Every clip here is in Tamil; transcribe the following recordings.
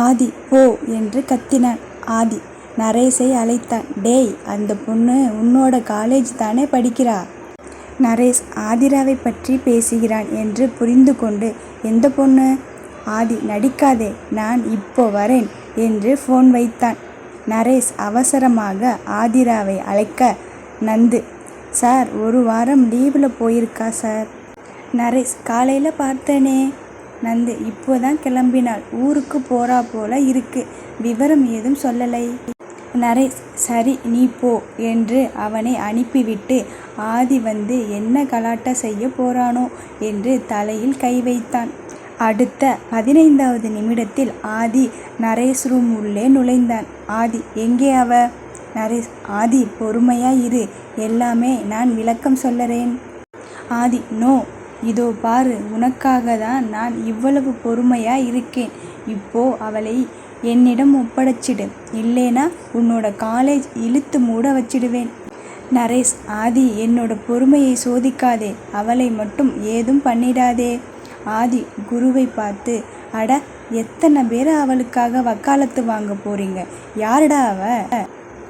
ஆதி போ என்று கத்தினான். ஆதி நரேஷை அழைத்தான். டேய், அந்த பொண்ணு உன்னோட காலேஜ் தானே படிக்கிறா? நரேஷ் ஆதிராவை பற்றி பேசுகிறான் என்று புரிந்து கொண்டு, எந்த பொண்ணு? ஆதி நடிக்காதே, நான் இப்போ வரேன் என்று ஃபோன் வைத்தான். நரேஷ் அவசரமாக ஆதிராவை அழைக்க, நந்து சார் ஒரு வாரம் லீவில் போயிருக்கா சார். நரேஷ் காலையில் பார்த்தனே. நந்து இப்போதான் கிளம்பினாள், ஊருக்கு போறா போல இருக்கு, விவரம் ஏதும் சொல்லலை. நரேஷ் சரி நீ போ என்று அவனை அனுப்பிவிட்டு ஆதி வந்து என்ன கலாட்டா செய்ய போறானோ என்று தலையில் கை வைத்தான். அடுத்த 15வது நிமிடத்தில் ஆதி நரேஷ் ரூம் உள்ளே நுழைந்தான். ஆதி எங்கே அவ? நரேஷ் ஆதி பொறுமையா இரு, எல்லாமே நான் விளக்கம் சொல்லறேன். ஆதி நோ, இதோ பாரு, உனக்காக தான் நான் இவ்வளவு பொறுமையா இருக்கேன். இப்போ அவளை என்னிடம் ஒப்படைச்சிடு, இல்லைனா உன்னோட காலேஜ் இழுத்து மூட வச்சிடுவேன். நரேஷ் ஆதி என்னோட பொறுமையை சோதிக்காதே, அவளை மட்டும் ஏதும் பண்ணிடாதே. ஆதி குருவை பார்த்து, அட எத்தனை பேர் அவளுக்காக வக்காலத்து வாங்க போறீங்க, யாருடா அவ?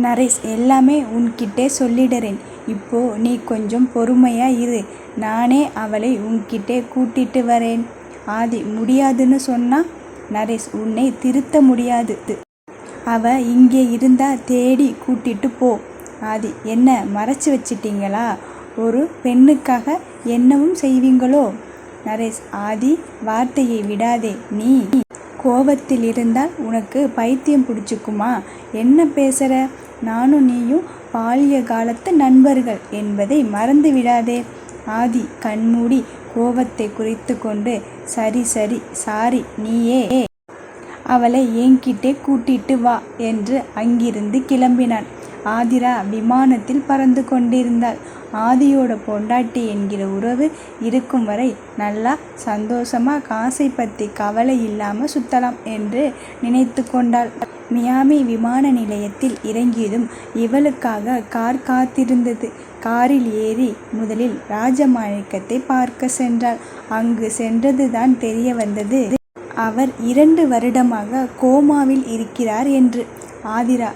நரேஷ் எல்லாமே உன்கிட்டே சொல்லிடுறேன், இப்போ நீ கொஞ்சம் பொறுமையா இரு, நானே அவளை உன்கிட்டே கூட்டிட்டு வரேன். ஆதி முடியாதுன்னு சொன்னா? நரேஷ் உன்னை திருத்த முடியாது, அவ இங்கே இருந்தா தேடி கூட்டிட்டு போ. ஆதி என்ன மறைச்சு வச்சிட்டீங்களா? ஒரு பெண்ணுக்காக என்னவும் செய்வீங்களோ? நரேஷ் ஆதி வார்த்தையை விடாதே, நீ கோபத்தில் இருந்தால் உனக்கு பைத்தியம் பிடிச்சிக்குமா? என்ன பேசுற? நானும் நீயும் பாலிய காலத்து நண்பர்கள் என்பதை மறந்து விடாதே. ஆதி கண்மூடி கோபத்தை குறைத்து கொண்டு, சரி சரி சாரி, நீயே அவளை என்கிட்டே கூட்டிட்டு வா என்று அங்கிருந்து கிளம்பினான். ஆதிரா விமானத்தில் பறந்து கொண்டிருந்தாள். ஆதியோட பொண்டாட்டி என்கிற உறவு இருக்கும் வரை நல்லா சந்தோஷமா காசை பற்றி கவலை இல்லாமல் சுத்தலாம் என்று நினைத்து கொண்டாள். மியாமி விமான நிலையத்தில் இறங்கியதும் இவளுக்காக கார் காத்திருந்தது. காரில் ஏறி முதலில் ராஜமாணிக்கத்தை பார்க்க சென்றாள். அங்கு சென்றதுதான் தெரிய வந்தது, அவர் 2 வருடமாக கோமாவில் இருக்கிறார் என்று. ஆதிரா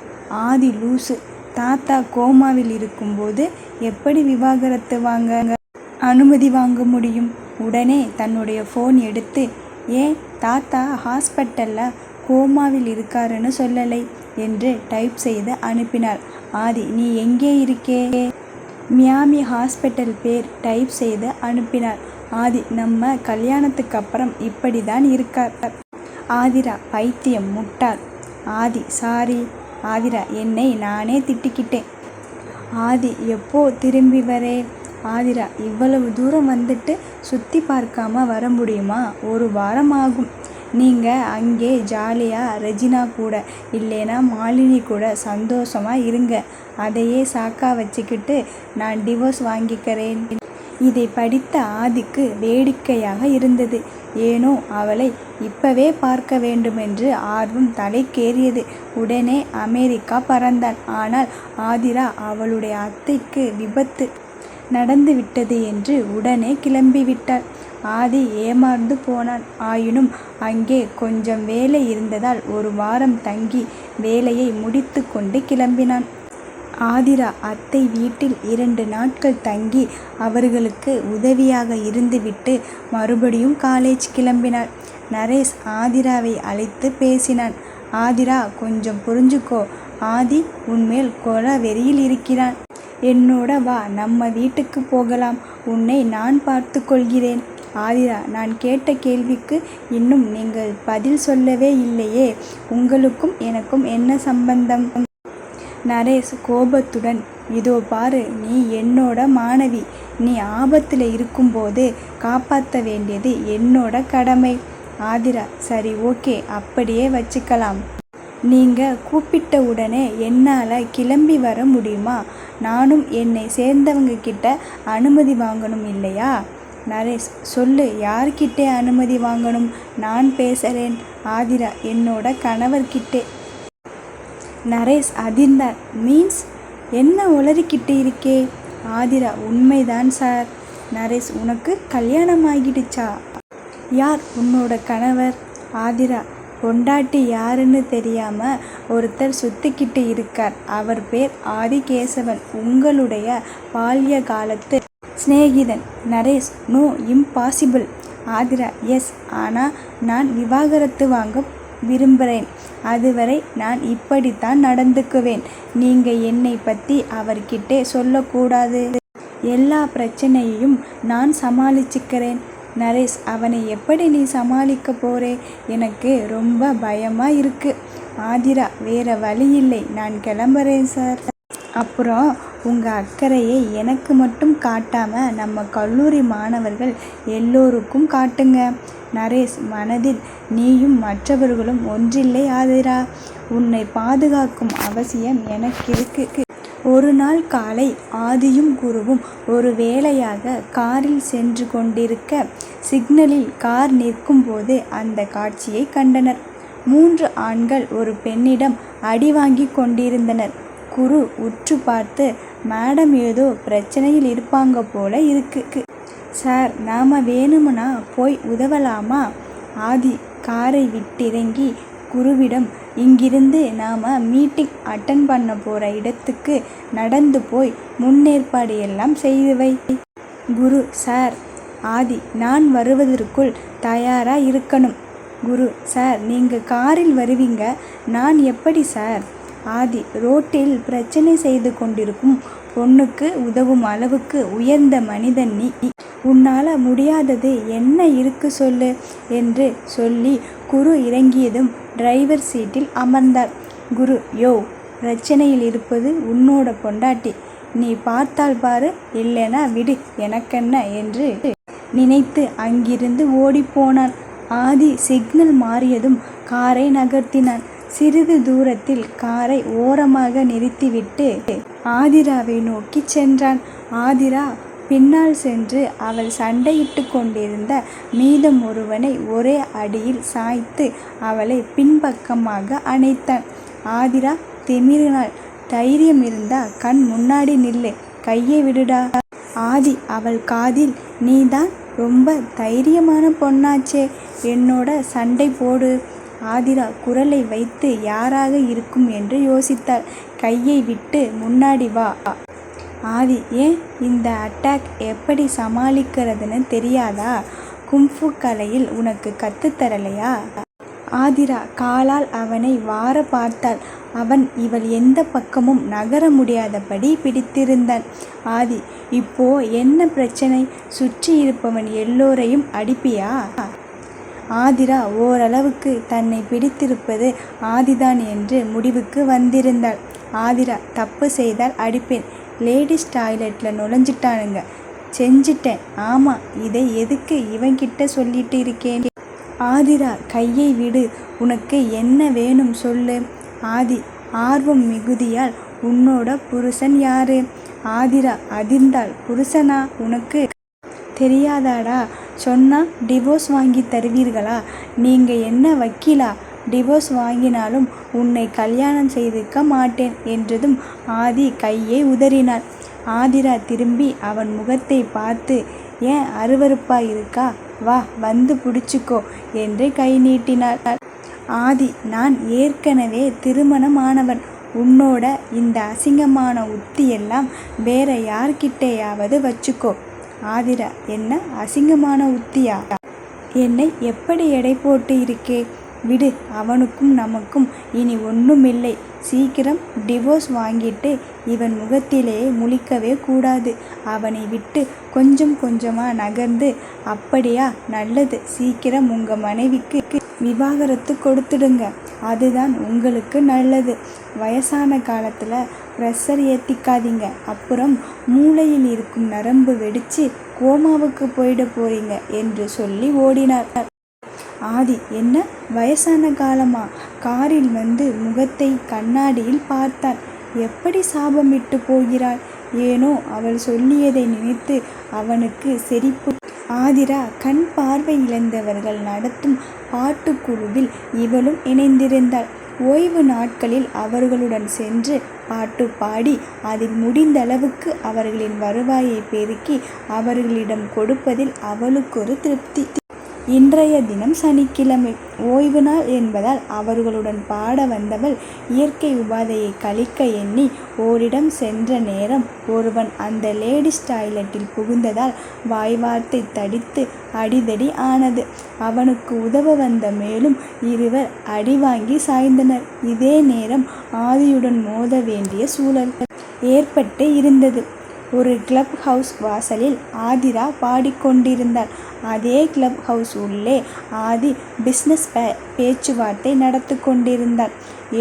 ஆதி லூசு, தாத்தா கோமாவில் இருக்கும்போது எப்படி விவாகரத்து வாங்க அனுமதி வாங்க முடியும்? உடனே தன்னுடைய ஃபோன் எடுத்து, ஏன் தாத்தா ஹாஸ்பிட்டலில் கோமாவில் இருக்காருன்னு சொல்லலை என்று டைப் செய்து அனுப்பினார். ஆதி நீ எங்கே இருக்கே? மியாமி ஹாஸ்பிட்டல் பேர் டைப் செய்து அனுப்பினார். ஆதி நம்ம கல்யாணத்துக்கு அப்புறம் இப்படி தான் இருக்கார். ஆதிரா பைத்தியம், முட்டாள். ஆதி சாரி. ஆதிரா என்னை நானே திட்டிக்கிட்டேன். ஆதி எப்போ திரும்பி வரே? ஆதிரா இவ்வளவு தூரம் வந்துட்டு சுற்றி பார்க்காம வர முடியுமா? 1 வாரம் ஆகும். நீங்கள் அங்கே ஜாலியாக ரெஜினா கூட இல்லைனா மாலினி கூட சந்தோஷமாக இருங்க. அதையே சாக்கா வச்சுக்கிட்டு நான் டிவோர்ஸ் வாங்கிக்கிறேன். இதை படித்த ஆதிக்கு வேடிக்கையாக இருந்தது. ஏனோ அவளை இப்பவே பார்க்க வேண்டுமென்று ஆர்வம் தலைக்கேறியது. உடனே அமெரிக்கா பறந்தான். ஆனால் ஆதிரா அவளுடைய அத்தைக்கு விபத்து நடந்துவிட்டது என்று உடனே கிளம்பிவிட்டாள். ஆதி ஏமாந்து போனான். ஆயினும் அங்கே கொஞ்சம் வேலை இருந்ததால் 1 வாரம் தங்கி வேலையை முடித்து கொண்டு கிளம்பினான். ஆதிரா அத்தை வீட்டில் 2 நாட்கள் தங்கி அவர்களுக்கு உதவியாக இருந்துவிட்டு மறுபடியும் காலேஜ் கிளம்பினாள். நரேஷ் ஆதிராவை அழைத்து பேசினான். ஆதிரா கொஞ்சம் புரிஞ்சுக்கோ, ஆதி உன்மேல் கொலை வெறியில் இருக்கிறான். என்னோட வா, நம்ம வீட்டுக்கு போகலாம், உன்னை நான் பார்த்து கொள்கிறேன். ஆதிரா நான் கேட்ட கேள்விக்கு இன்னும் நீங்கள் பதில் சொல்லவே இல்லையே, உங்களுக்கும் எனக்கும் என்ன சம்பந்தம்? நரேஷ் கோபத்துடன், இதோ பாரு, நீ என்னோட மாணவி, நீ ஆபத்தில் இருக்கும்போது காப்பாற்ற வேண்டியது என்னோட கடமை. ஆதிரா சரி ஓகே, அப்படியே வச்சுக்கலாம். நீங்கள் கூப்பிட்ட உடனே என்னால் கிளம்பி வர முடியுமா? நானும் என்னை சேர்ந்தவங்க கிட்ட அனுமதி வாங்கணும் இல்லையா? நரேஷ் சொல்லு, யார்கிட்டே அனுமதி வாங்கணும்? நான் பேசுகிறேன். ஆதிரா என்னோட கணவர்கிட்டே. நரேஷ் அதிர்ந்தார். மீன்ஸ் என்ன உளறிக்கிட்டு இருக்கே? ஆதிரா உண்மைதான் சார். நரேஷ் உனக்கு கல்யாணம் ஆகிடுச்சா? யார் உன்னோட கணவர்? ஆதிரா பொண்டாட்டி யாருன்னு தெரியாம ஒருத்தர் சுத்திக்கிட்டு இருக்கார். அவர் பேர் ஆதிகேசவன். உங்களுடைய பால்ய காலத்து சிநேகிதன். Naresh: no, impossible. Athira: yes, ஆனா நான் விவாகரத்து வாங்க விரும்புகிறேன். அதுவரை நான் இப்படித்தான் நடந்துக்குவேன். நீங்க என்னை பத்தி அவர்கிட்ட சொல்லக்கூடாது. எல்லா பிரச்சனையையும் நான் சமாளிச்சுக்கிறேன். நரேஷ்: அவனை எப்படி நீ சமாளிக்க போறே? எனக்கு ரொம்ப பயமா இருக்கு. ஆதிரா: வேற வழி இல்லை, நான் கிளம்புறேன் சார். அப்புறம் உங்க அக்கறையை எனக்கு மட்டும் காட்டாம நம்ம கல்லூரி மாணவர்கள் எல்லோருக்கும் காட்டுங்க. நரேஷ் மனதில்: நீயும் மற்றவர்களும் ஒன்றில்லை ஆதிரா. உன்னை பாதுகாக்கும் அவசியம் எனக்கு இருக்கு. ஒரு நாள் காலை ஆதியும் குருவும் ஒரு வேலையாக காரில் சென்று கொண்டிருக்க, சிக்னலில் கார் நிற்கும் போது அந்த காட்சியை கண்டனர். 3 ஆண்கள் ஒரு பெண்ணிடம் அடி வாங்கி கொண்டிருந்தனர். குரு உற்று பார்த்து, மேடம் ஏதோ பிரச்சனையில் இருப்பாங்க போல இருக்கு சார், நாம வேணும்னா போய் உதவலாமா? ஆதி காரை விட்டிறங்கி குருவிடம், இங்கிருந்து நாம மீட்டிங் அட்டன் பண்ண போற இடத்துக்கு நடந்து போய் முன்னேற்பாடு எல்லாம் செய்து வை. குரு: சார். ஆதி: நான் வருவதற்குள் தயாரா இருக்கணும். குரு: சார், நீங்க காரில் வருவீங்க, நான் எப்படி சார்? ஆதி: ரோட்டில் பிரச்சனை செய்து கொண்டிருக்கும் பொண்ணுக்கு உதவும் அளவுக்கு உயர்ந்த மனிதன் நீ. உன்னால முடியாதது என்ன இருக்கு சொல்லு என்று சொல்லி குரு இறங்கியதும் டிரைவர் சீட்டில் அமர்ந்தார். குரு: யோ, பிரச்சனையில் இருப்பது உன்னோட பொண்டாட்டி. நீ பார்த்தால் பாரு, இல்லைனா விடு, எனக்கென்ன என்று நினைத்து அங்கிருந்து ஓடிப்போனான். ஆதி சிக்னல் மாறியதும் காரை நகர்த்தினான். சிறிது தூரத்தில் காரை ஓரமாக நிறுத்திவிட்டு ஆதிராவை நோக்கி சென்றான். ஆதிரா பின்னால் சென்று அவள் சண்டையிட்டு கொண்டிருந்த மீதம் ஒருவனை ஒரே அடியில் சாய்த்து அவளை பின்பக்கமாக அணைத்தான். ஆதிரா திமிரினாள். தைரியம் இருந்தா கண் முன்னாடி நில்லு, கையை விடுடா. ஆதி அவள் காதில், நீதான் ரொம்ப தைரியமான பொண்ணாச்சே, என்னோட சண்டை போடு. ஆதிரா குரலை வைத்து யாராக இருக்கும் என்று யோசித்தாள். கையை விட்டு முன்னாடி வா. ஆதி: ஏன், இந்த அட்டாக் எப்படி சமாளிக்கிறதுன்னு தெரியாதா? கும்ஃபு கலையில் உனக்கு கற்றுத்தரலையா? ஆதிரா காலால் அவனை வார பார்த்தாள். அவன் இவள் எந்த பக்கமும் நகர முடியாதபடி பிடித்திருந்தான். ஆதி: இப்போ என்ன பிரச்சனை? சுற்றி இருப்பவன் எல்லோரையும் அடிப்பியா? ஆதிரா ஓரளவுக்கு தன்னை பிடித்திருப்பது ஆதிதான் என்று முடிவுக்கு வந்திருந்தாள். ஆதிரா: தப்பு செய்தால் அடிப்பேன். லேடிஸ் டாய்லெட்டில் நுழைஞ்சிட்டானுங்க. செஞ்சிட்டேன். ஆமாம், இதை எதுக்கு இவன்கிட்ட சொல்லிட்டு இருக்கேன்? ஆதிரா கையை விடு. உனக்கு என்ன வேணும் சொல்லு. ஆதி ஆர்வம் மிகுதியால், உன்னோட புருஷன் யாரு? ஆதிரா அதிர்ந்தாள். புருஷனா? உனக்கு தெரியாதாடா? சொன்னா டிவோர்ஸ் வாங்கி தருவீர்களா? நீங்க என்ன வக்கீலா? டிவோர்ஸ் வாங்கினாலும் உன்னை கல்யாணம் செய்துக்க மாட்டேன் என்றதும் ஆதி கையை உதறினாள். ஆதிரா திரும்பி அவன் முகத்தை பார்த்து, ஏன் அருவருப்பா இருக்கா? வா, வந்து பிடிச்சிக்கோ என்று கை நீட்டினாள். ஆதி: நான் ஏற்கனவே திருமணமானவன். உன்னோட இந்த அசிங்கமான உத்தியெல்லாம் வேற யார்கிட்டையாவது வச்சுக்கோ. ஆதிரா: என்ன அசிங்கமான உத்தியா? என்னை எப்படி எடை போட்டு இருக்கே? விடு, அவனுக்கும் நமக்கும் இனி ஒன்றுமில்லை. சீக்கிரம் டிவோர்ஸ் வாங்கிட்டு இவன் முகத்திலே முழிக்கவே கூடாது. அவனை விட்டு கொஞ்சம் கொஞ்சமா நகர்ந்து, அப்படியா, நல்லது, சீக்கிரம் உங்க மனைவிக்கு விவாகரத்து கொடுத்துடுங்க. அதுதான் உங்களுக்கு நல்லது. வயசான காலத்தில் ப்ரெஷர் ஏற்றிக்காதீங்க. அப்புறம் மூளையில் இருக்கும் நரம்பு வெடித்து கோமாவுக்கு போயிட போறீங்க என்று சொல்லி ஓடினார். ஆதி: என்ன வயசான காலமா? காரில் வந்து முகத்தை கண்ணாடியில் பார்த்தான். எப்படி சாபமிட்டு போகிறாள்? ஏனோ அவள் சொல்லியதை நினைத்து அவனுக்கு சிரிப்பு. ஆதிரா கண் பார்வை இழந்தவர்கள் நடத்தும் பாட்டுக்குழுவில் இவளும் இணைந்திருந்தாள். ஓய்வு நாட்களில் அவர்களுடன் சென்று பாட்டு பாடி அதில் முடிந்தளவுக்கு அவர்களின் வருவாயை பெருக்கி அவர்களிடம் கொடுப்பதில் அவளுக்கொரு திருப்தி. இன்றைய தினம் சனிக்கிழமை ஓய்வு நாள் என்பதால் அவர்களுடன் பாட வந்தவள் இயற்கை உபாதையை கழிக்க எண்ணி ஓரிடம் சென்ற நேரம் ஒருவன் அந்த லேடிஸ் டாய்லெட்டில் புகுந்ததால் வாய்வார்த்தை தடித்து அடிதடி ஆனது. அவனுக்கு உதவ வந்த மேலும் இருவர் அடி வாங்கி சாய்ந்தனர். இதே நேரம் ஆதியுடன் மோத வேண்டிய சூழல் ஏற்பட்டு இருந்தது. ஒரு கிளப் ஹவுஸ் வாசலில் ஆதிரா பாடிக்கொண்டிருந்தாள். அதே கிளப் ஹவுஸ் உள்ளே ஆதி பிஸ்னஸ் பேச்சுவார்த்தை நடத்தி கொண்டிருந்தான்.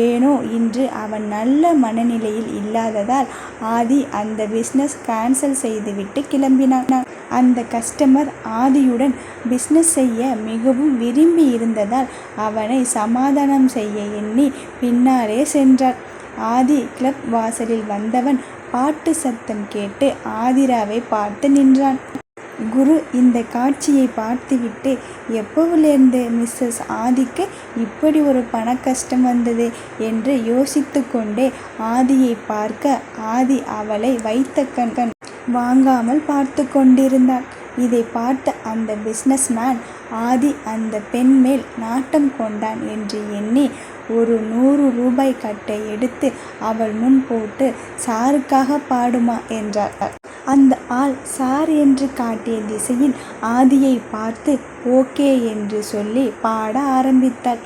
ஏனோ இன்று அவன் நல்ல மனநிலையில் இல்லாததால் ஆதி அந்த பிஸ்னஸ் கேன்சல் செய்துவிட்டு கிளம்பினான். அந்த கஸ்டமர் ஆதியுடன் பிஸ்னஸ் செய்ய மிகவும் விரும்பி இருந்ததால் அவனை சமாதானம் செய்ய எண்ணி பின்னாலே சென்றார். ஆதி கிளப் வாசலில் வந்தவன் பாட்டு சத்தம் கேட்டு ஆதிராவை பார்த்து நின்றான். குரு இந்த காட்சியை பார்த்துவிட்டு எப்போவிலிருந்து மிஸ்ஸஸ் ஆதிக்கு இப்படி ஒரு பண கஷ்டம் வந்தது என்று யோசித்து கொண்டே ஆதியை பார்க்க ஆதி அவளை வைத்த கண் வாங்காமல் பார்த்து கொண்டிருந்தான். இதை பார்த்த அந்த பிஸ்னஸ் மேன் ஆதி அந்த பெண் மேல் நாட்டம் கொண்டான் என்று எண்ணி ஒரு 100 ரூபாய் கட்டை எடுத்து அவள் முன் போட்டு சாருக்காக பாடுமா என்றார். அந்த ஆள் சார் என்று காட்டிய திசையில் ஆதியை பார்த்து ஓகே என்று சொல்லி பாட ஆரம்பித்தாள்.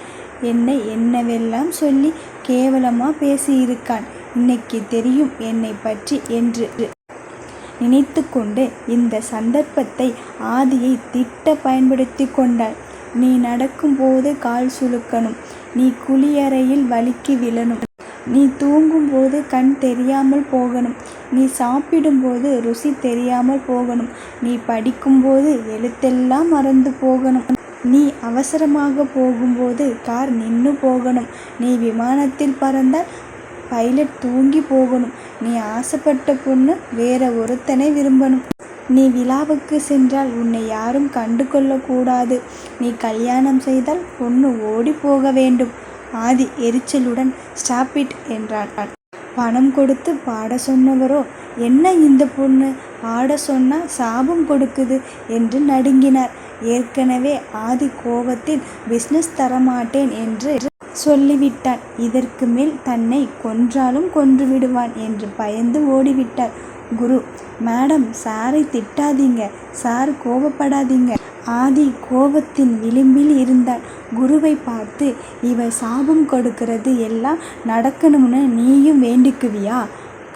என்னை என்னவெல்லாம் சொல்லி கேவலமா பேசியிருக்கான், இன்னைக்கு தெரியும் என்னை பற்றி என்று நினைத்து கொண்டு இந்த சந்தர்ப்பத்தை ஆதியை திட்ட பயன்படுத்தி கொண்டாள். நீ நடக்கும்போது கால் சுளுக்கணும், நீ குளியறையில் வழுக்கி விழணும், நீ தூங்கும்போது கண் தெரியாமல் போகணும், நீ சாப்பிடும்போது ருசி தெரியாமல் போகணும், நீ படிக்கும்போது எழுத்தெல்லாம் மறந்து போகணும், நீ அவசரமாக போகும்போது கார் நின்று போகணும், நீ விமானத்தில் பறந்தால் பைலட் தூங்கி போகணும், நீ ஆசைப்பட்ட பொண்ணு வேற ஒருத்தனை விரும்பணும், நீ விழாவுக்கு சென்றால் உன்னை யாரும் கண்டு கொள்ளக்கூடாது, நீ கல்யாணம் செய்தால் பொண்ணு ஓடி போக வேண்டும். ஆதி எரிச்சலுடன் ஸ்டாப் இட் என்றான். பணம் கொடுத்து பாட சொன்னவரோ என்ன இந்த பொண்ணு பாட சொன்னா சாபம் கொடுக்குது என்று நடுங்கினார். ஏற்கனவே ஆதி கோபத்தில் பிஸ்னஸ் தரமாட்டேன் என்று சொல்லிவிட்டான். இதற்கு மேல் தன்னை கொன்றாலும் கொன்று விடுவான் என்று பயந்து ஓடிவிட்டார். குரு மேடம் சாரை திட்டாதீங்க, சார் கோபப்படாதீங்க. ஆதி கோபத்தின் விளிம்பில் இருந்தான். குருவை பார்த்து இவ சாபம் கொடுக்கிறது எல்லாம் நடக்கணும்னு நீயும் வேண்டிக்குவியா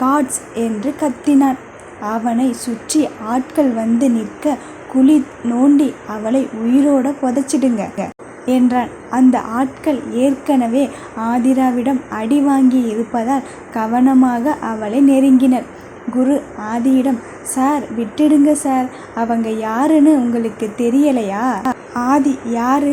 காட்ஸ் என்று கத்தினான். அவனை சுற்றி ஆட்கள் வந்து நிற்க குழி நோண்டி அவளை உயிரோட புதைச்சிடுங்க என்றான். அந்த ஆட்கள் ஏற்கனவே ஆதிராவிடம் அடி வாங்கி இருப்பதால் கவனமாக அவளை நெருங்கினர். குரு ஆதியிடம் சார் விட்டுடுங்க சார், அவங்க யாருன்னு உங்களுக்கு தெரியலையா? ஆதி யாரு?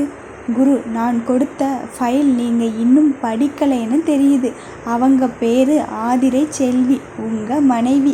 குரு நான் கொடுத்த ஃபைல் நீங்கள் இன்னும் படிக்கலைன்னு தெரியுது. அவங்க பேரு ஆதிரை செல்வி, உங்கள் மனைவி.